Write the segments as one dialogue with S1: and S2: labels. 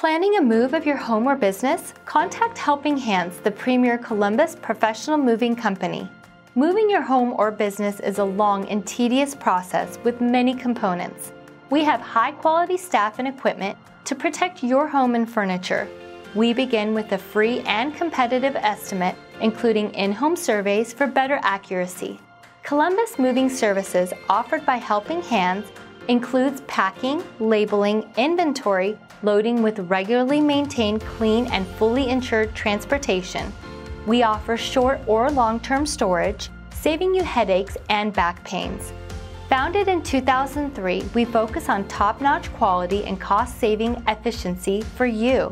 S1: Planning a move of your home or business? Contact Helping Hands, the premier Columbus professional moving company. Moving your home or business is a long and tedious process with many components. We have high-quality staff and equipment to protect your home and furniture. We begin with a free and competitive estimate, including in-home surveys for better accuracy. Columbus Moving Services offered by Helping Hands includes packing, labeling, inventory, loading with regularly maintained, clean, and fully insured transportation. We offer short or long-term storage, saving you headaches and back pains. Founded in 2003, we focus on top-notch quality and cost-saving efficiency for you.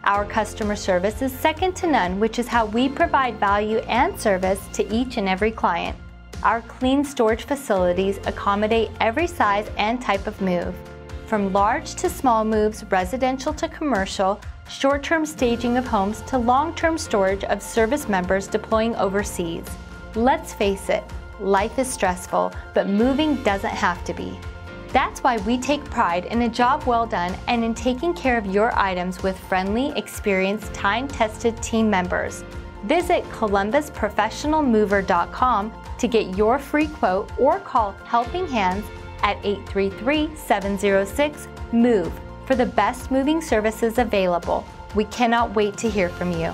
S1: Our customer service is second to none, which is how we provide value and service to each and every client. Our clean storage facilities accommodate every size and type of move. From large to small moves, residential to commercial, short-term staging of homes to long-term storage of service members deploying overseas. Let's face it, life is stressful, but moving doesn't have to be. That's why we take pride in a job well done and in taking care of your items with friendly, experienced, time-tested team members. Visit columbusprofessionalmover.com to get your free quote or call Helping Hands at 833-706-MOVE for the best moving services available. We cannot wait to hear from you.